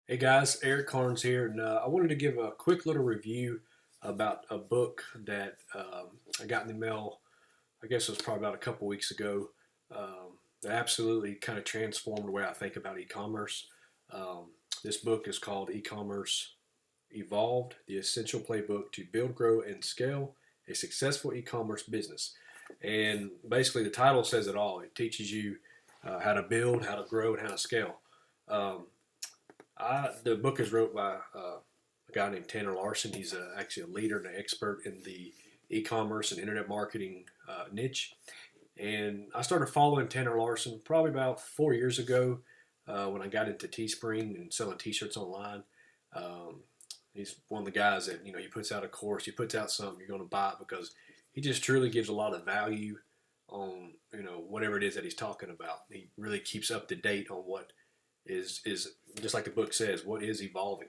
Hey guys, Eric Carnes here, and I wanted to give a quick little review about a book that I got in the mail. I guess it was probably about a couple weeks ago. That absolutely kind of transformed the way I think about e-commerce. This book is called E-Commerce Evolved: The Essential Playbook to Build, Grow, and Scale a Successful E-Commerce Business. And basically, the title says it all. It teaches you how to build, how to grow, and how to scale. Um, the book is wrote by a guy named Tanner Larson. He's actually a leader and an expert in the e-commerce and internet marketing niche. And I started following Tanner Larson probably about 4 years ago when I got into Teespring and selling T-shirts online. Um, he's one of the guys that he puts out a course, he puts out something, you're going to buy it because he just truly gives a lot of value on whatever it is that he's talking about. He really keeps up to date on what is just like the book says, what is evolving.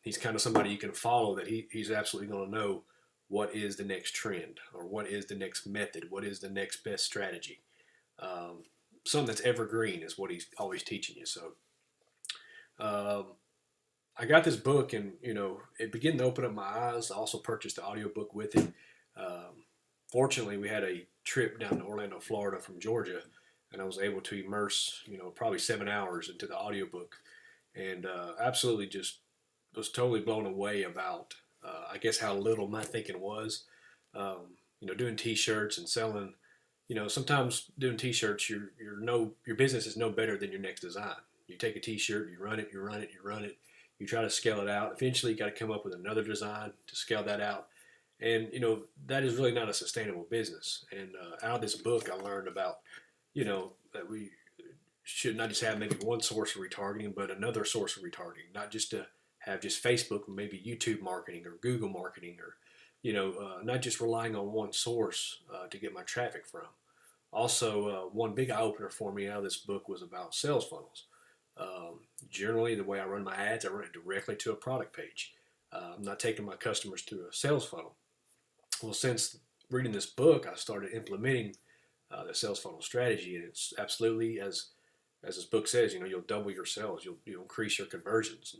He's kind of somebody you can follow that he's absolutely going to know what is the next trend or what is the next method, what is the next best strategy. Something that's evergreen is what he's always teaching you. So um, I got this book and it began to open up my eyes. I also purchased the audiobook with it. Um, Fortunately, we had a trip down to Orlando, Florida from Georgia, and I was able to immerse, probably 7 hours into the audiobook, and absolutely just was totally blown away about, I guess, how little my thinking was. Doing T-shirts and selling. Sometimes doing T-shirts, your business is no better than your next design. You take a T-shirt, you run it, you run it, you run it. You try to scale it out. Eventually, you got to come up with another design to scale that out. And that is really not a sustainable business. And out of this book, I learned about that we should not just have maybe one source of retargeting, but another source of retargeting, not just to have just Facebook, or maybe YouTube marketing or Google marketing, or not just relying on one source to get my traffic from. Also, one big eye opener for me out of this book was about sales funnels. Generally, the way I run my ads, I run it directly to a product page. I'm not taking my customers to a sales funnel. Well, since reading this book, I started implementing the sales funnel strategy, and it's absolutely as this book says. You'll double your sales, you'll increase your conversions,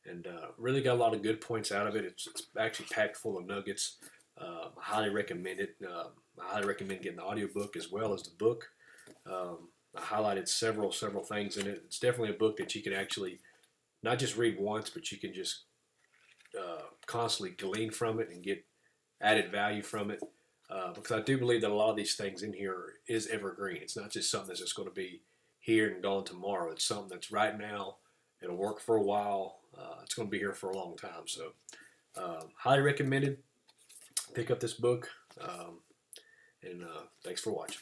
and really got a lot of good points out of it. It's actually packed full of nuggets. I highly recommend it. I highly recommend getting the audiobook as well as the book. I highlighted several things in it. It's definitely a book that you can actually not just read once, but you can just constantly glean from it and get added value from it. Because I do believe that a lot of these things in here is evergreen. It's not just something that's just going to be here and gone tomorrow. It's something that's right now. It'll work for a while. It's going to be here for a long time. So, highly recommended. Pick up this book. And thanks for watching.